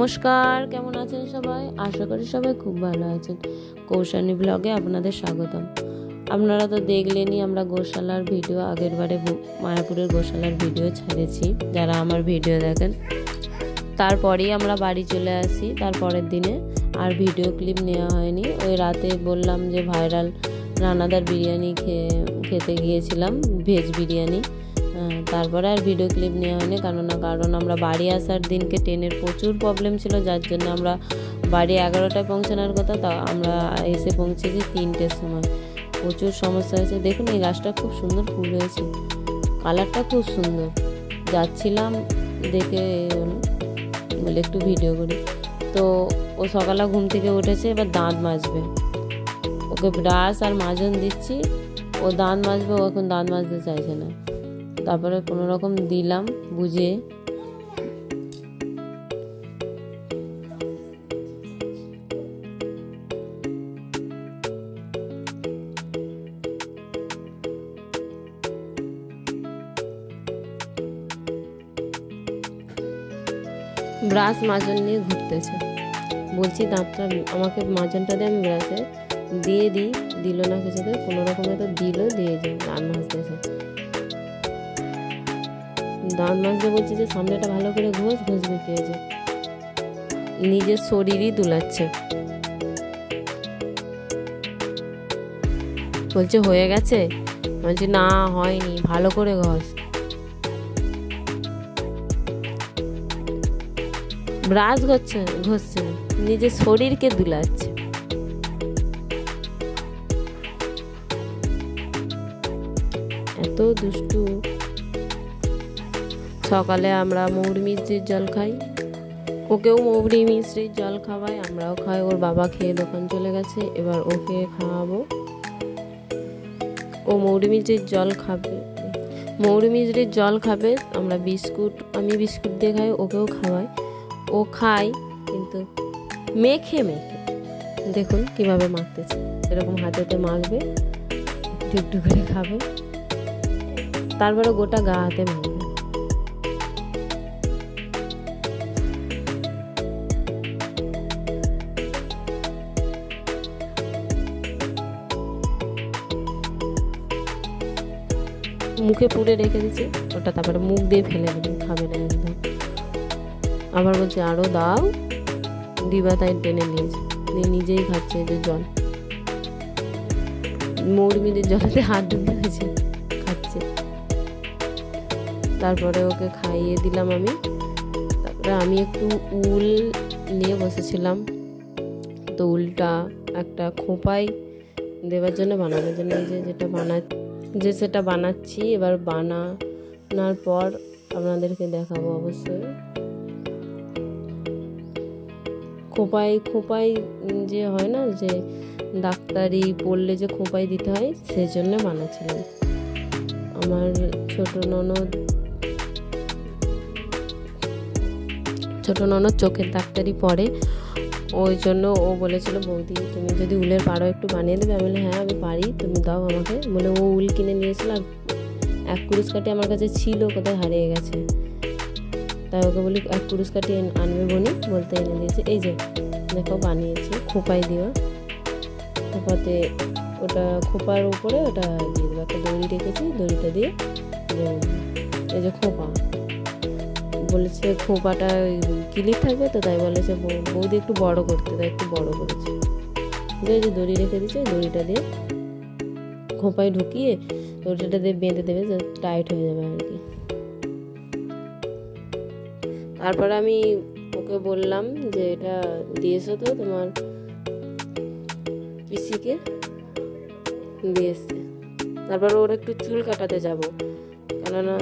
নমস্কার, কেমন আছেন সবাই? আশা করি সবাই খুব ভালো আছেন। কৌশানী ব্লগে আপনাদের স্বাগতম। আপনারা তো দেখলেনই আমরা গোশালার ভিডিও, আগের বারে মায়াপুরের গোশালার ভিডিও ছেড়েছি যারা আমার ভিডিও দেখেন। তারপরেই আমরা বাড়ি চলে আসি। তারপরের দিনে আর ভিডিও ক্লিপ নেওয়া হয়নি। ওই রাতে বললাম যে ভাইরাল রানাদার বিরিয়ানি খেতে গিয়েছিলাম, ভেজ বিরিয়ানি। তারপরে আর ভিডিও ক্লিপ নেওয়া হয়নি, কারণ আমরা বাড়ি আসার দিনকে ট্রেনের প্রচুর প্রবলেম ছিল, যার জন্য আমরা বাড়ি 11টায় পৌঁছানোর কথা, তা আমরা এসে পৌঁছেছি 3টের সময়। প্রচুর সমস্যা হয়েছে। দেখুন এই গাছটা খুব সুন্দর ফুল হয়েছে, কালারটা খুব সুন্দর। যাচ্ছিলাম দেখে বলে একটু ভিডিও করি। তো ও সকালে ঘুম থেকে উঠেছে, এবার দাঁত মাজবে। ওকে ব্রাশ আর মাজন দিচ্ছি, ও দাঁত মাজবে। ও এখন দাঁত মাজতে চাইছে না। তারপরে কোনো রকম দিলাম বুঝিয়ে। ব্রাশ মাজন নিয়ে ঘুরতেছে। বলছি দাঁতটা আমাকে মাজনটা দিয়ে, আমি ব্রাশে দিয়ে দিই, দিল না কিছুতে। কোনো রকমে তো দিল, দিয়ে যায় দাঁত মাজতেছে। দাঁত মাজতে বলছি যে সামনেটা ভালো করে ঘষবে কি হয়েছে, নিজের শরীরই দুলাচ্ছে। বলছে হয়ে গেছে, বলছি না হয়নি, ভালো করে ঘষ। ব্রাশ ঘষছে না, নিজের শরীরকে দুলাচ্ছে। এত দুষ্টু। সকালে আমরা মৌরি মিষ্টির জল খাই, ওকেও মৌরি মিষ্টির জল খাওয়াই, আমরাও খাই। ওর বাবা খেয়ে দোকান চলে গেছে, এবার ওকে খাওয়াবো। ও মৌরি মিষ্টির জল খাবে, মৌরি মিষ্টির জল খাবে। আমরা আমি বিস্কুট দিয়ে খাই, ওকেও খাওয়াই। ও খায় কিন্তু মেখে দেখুন কিভাবে মাখতেছে। এরকম হাতেতে মাখবে, একটু একটু করে খাবে, তারপরে গোটা গা হাতে মাখবে। মুখে পুড়ে রেখে দিচ্ছে ওটা, তারপরে মুখ দিয়ে ফেলে দেবে, খাবে না একদম। আবার বলছে আরও দাও, দিবা, তাই টেনে নিয়েছে, নিজেই খাচ্ছে। যে জল মৌরমিদের জলেতে হাত ঢুকে গেছে, খাচ্ছে। তারপরে ওকে খাইয়ে দিলাম আমি। তারপরে আমি একটু উল নিয়ে বসেছিলাম, তো উলটা একটা খোঁপায় দেওয়ার জন্য, বানানোর জন্য সেটা বানাচ্ছি। এবার বানানোর পর আপনাদেরকে দেখাবো অবশ্যই। খোঁপাই যে হয় না, যে ডাক্তারি পড়লে যে খোঁপাই দিতে হয়, সেই জন্য বানাচ্ছিলাম। আমার ছোট ননদ চোখের ডাক্তারি পড়ে, ওই জন্য ও বলেছিল বৌদি তুমি যদি উলের পাড়ো একটু বানিয়ে দেবে। আমি বলি হ্যাঁ আমি পারি, তুমি দাও আমাকে। বলে ও উল কিনে নিয়েছিল, আর এক কুরুশ কাঠি আমার কাছে ছিল, কোথায় হারিয়ে গেছে। তাই ওকে বলি এক কুরুশ কাঠি আনবে বনি, বলতে এনে দিয়েছে। এই যে দেখো বানিয়েছি, খোঁপাই দিও। তারপরে ওটা খোঁপার উপরে ওটা দিয়ে দেবো। একটা দড়ি রেখেছি, দড়িটা দিয়ে এই যে খোঁপা বলেছে, খোঁপাটা ক্লিপ থাকবে তো, তাই বলেছে বৌদি একটু বড় করতে, তাই একটু বড় করেছে। যে দড়ি রেখে দিচ্ছে, দড়িটা দিয়ে খোঁপায় ঢুকিয়ে দড়িটা দিয়ে বেঁধে দেবে, টাইট হয়ে যাবে আর কি। তারপর আমি ওকে বললাম যে এটা দিয়েছো তো তোমার পিসিকে, দিয়ে এসছে। তারপর ওর একটু চুল কাটাতে যাবো, কেননা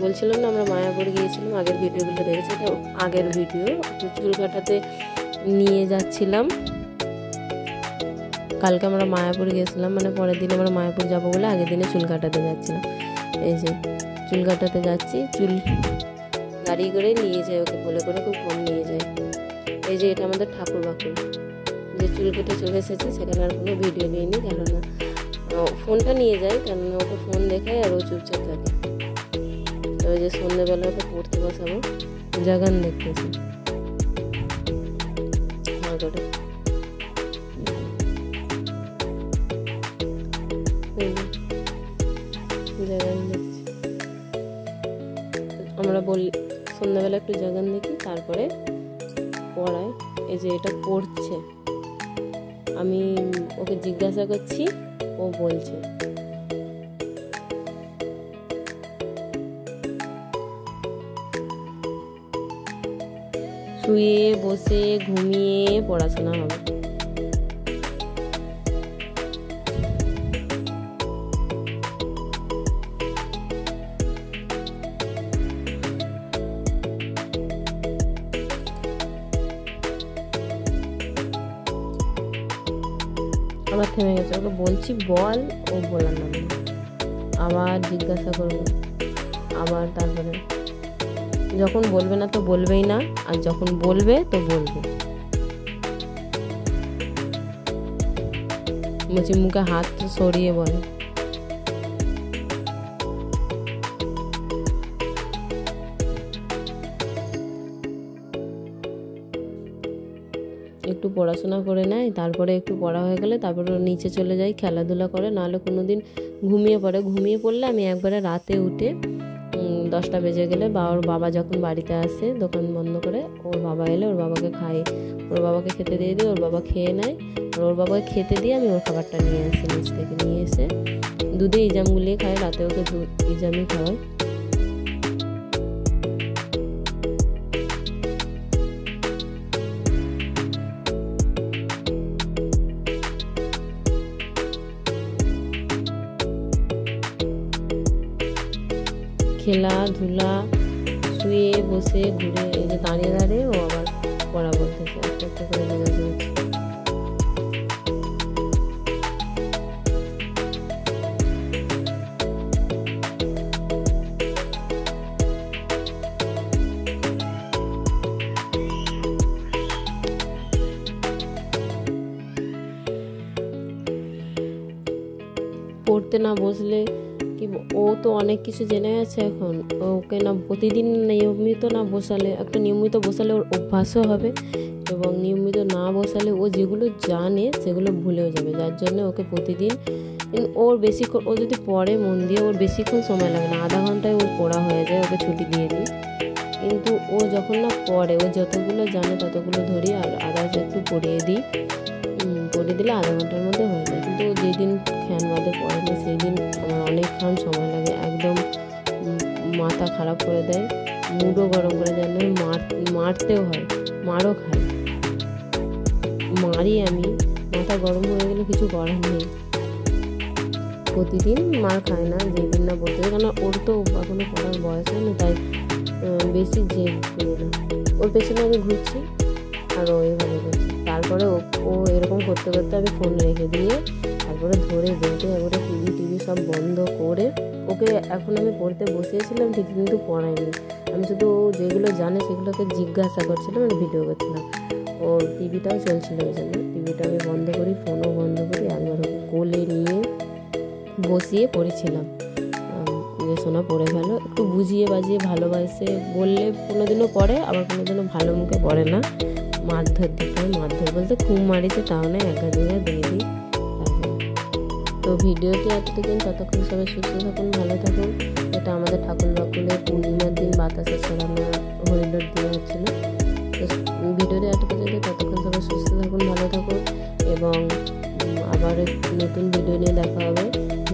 বলছিলাম না আমরা মায়াপুর গিয়েছিলাম, আগের ভিডিওগুলো দেখেছি, এটা আগের ভিডিও। চুল কাটাতে নিয়ে যাচ্ছিলাম। কালকে আমরা মায়াপুর গিয়েছিলাম, মানে পরের দিন আমরা মায়াপুর যাবো বলে আগের দিনে চুল কাটাতে যাচ্ছিলাম। এই যে চুল কাটাতে যাচ্ছি, চুল গাড়ি করে নিয়ে যায়, ওকে বলে করে খুব কম নিয়ে যায়। এই যে এটা আমাদের ঠাকুর বাকুর, যে চুল কেটে চলে এসেছে, সেখানে আর কোনো ভিডিও নিইনি, কেননা ফোনটা নিয়ে যায়, কেননা ওকে ফোন দেখায় আর ও চুপচাপ থাকে। তবে যে সন্ধ্যেবেলা ওকে পড়তে বসাবো, জাগান দেখতেছি। করে। আমরা বলি সন্ধ্যাবেলা একটু জাগান দেখি, তারপরে পড়ায়। এই যে এটা পড়ছে, আমি ওকে জিজ্ঞাসা করছি, ও বলছে। শুয়ে বসে ঘুমিয়ে পড়াশোনা হবে। আমার থেমে গেছে, ওকে বলছি বল, ও বলার না, আবার জিজ্ঞাসা করবো, আবার তারপরে যখন বলবে না তো বলবেই না, আর যখন বলবে তো বলবে। মুখে হাত সরিয়ে বলে। একটু পড়াশোনা করে নেয়, তারপরে একটু পড়া হয়ে গেলে তারপরে নিচে চলে যাই, খেলাধুলা করে, নাহলে কোনো দিন ঘুমিয়ে পড়ে। ঘুমিয়ে পড়লে আমি একবারে রাতে উঠে 10টা বেজে গেলে বা ওর বাবা যখন বাড়িতে আসে দোকান বন্ধ করে, ওর বাবা এলে ওর বাবাকে খাই, ওর বাবাকে খেতে দিয়ে দিই, ওর বাবা খেয়ে নেয়। আর ওর বাবাকে খেতে দিয়ে আমি ওর খাবারটা নিয়ে আসি নিচ থেকে, নিয়ে এসে দুধে ইজাম গুলিয়ে খাই, রাতে ওকে ইজামই খাওয়াই। খেলাধুলা, শুয়ে বসে ঘুরে, এই যে দাঁড়িয়ে দাঁড়িয়ে ও আবার পড়া বলতেছে, একটা একটা করে জিজ্ঞাসা করছে। পড়তে না বসলে কি, ও তো অনেক কিছু জেনে গেছে এখন, ওকে না প্রতিদিন নিয়মিত না বসালে, একটা নিয়মিত বসালে ওর অভ্যাসও হবে, এবং নিয়মিত না বসালে ও যেগুলো জানে সেগুলো ভুলেও যাবে। যার জন্য ওকে প্রতিদিন ওর বেশিক্ষণ, ও যদি পড়ে মন দিয়ে ওর বেশিক্ষণ সময় লাগে না, আধা ঘন্টায় ওর পড়া হয়ে যায়, ওকে ছুটি দিয়ে দিই। কিন্তু ও যখন না পড়ে, ও যতগুলো জানে ততগুলো ধরি, আর আদার্স একটু পড়িয়ে দিই, পড়িয়ে দিলে আধা ঘন্টার মধ্যে হয়ে যায়। কিন্তু যেদিন ফ্যান বাদে পড়ে না সেই দিন আমার অনেকক্ষণ সময় লাগে, একদম মাথা খারাপ করে দেয়, মুডও গরম করে দেয়, মারতেও হয়, মারও খাই, মারি আমি। মাথা গরম হয়ে গেলে কিছু করার নেই, প্রতিদিন মার খায় না যেদিন না বলতে, কেন ওর তো এখনো পড়ার বয়স হয়নি, তাই বেশি জেদ করি না। ওর পেছনে আমি ঘুরছি আর ও এভাবে করছে। তারপরে ও এরকম করতে করতে আমি ফোন রেখে দিয়ে তারপরে ধরে বেঁধে একবারে টিভি সব বন্ধ করে ওকে, এখন আমি পড়তে বসিয়েছিলাম ঠিক, কিন্তু পড়াইনি, আমি শুধু যেগুলো জানে সেগুলোকে জিজ্ঞাসা করছিলাম, মানে ভিডিও করছিলাম। ও টিভিটাও চলছিল, ওই জন্য টিভিটা আমি বন্ধ করি, ফোনও বন্ধ করি, একবার ওকে কোলে নিয়ে বসিয়ে পড়েছিলাম যে সোনা পড়ে ফেলো, একটু বুঝিয়ে বাজিয়ে ভালোবাসে বললে কোনোদিনও পড়ে, আবার কোনোদিনও ভালো মুখে পড়ে না, মারধর দিতে হয়। মারধর বলতে খুব মারিছে, তাও না, একা দুগা দিয়ে দিই। তো ভিডিওটি এতটুকুন, ততক্ষণ সবাই সুস্থ থাকুন, ভালো থাকুন। এটা আমাদের ঠাকুর বাকুলের পূর্ণিমার দিন বাতাসে ছড়ানো হরিলোর দিয়ে হচ্ছিল। তো ভিডিওটি এতটুকু, ততক্ষণ সবাই সুস্থ থাকুন, ভালো থাকুন, এবং আবার নতুন ভিডিও নিয়ে দেখা হবে।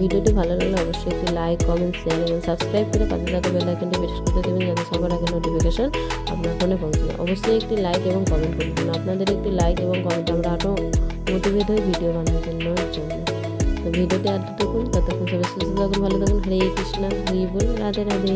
ভিডিওটি ভালো লাগলে অবশ্যই একটি লাইক, কমেন্ট, শেয়ার এবং সাবস্ক্রাইব করে পাশে থাকা বেল আইকনটি প্রেস করতে দেবেন, যাতে সবার আগে নোটিফিকেশন আপনার ফোনে পৌঁছে যায়। অবশ্যই একটি লাইক এবং কমেন্ট করে দেবেন, আপনাদের একটি লাইক এবং কমেন্ট আমরা আরও মোটিভেট হই ভিডিও বানানোর জন্য। তো ভিডিওটি এতটুকুন, ততক্ষণ সবাই সুস্থ থাকুন, ভালো থাকুন। হরে কৃষ্ণ, হরি বল, রাধে রাধে।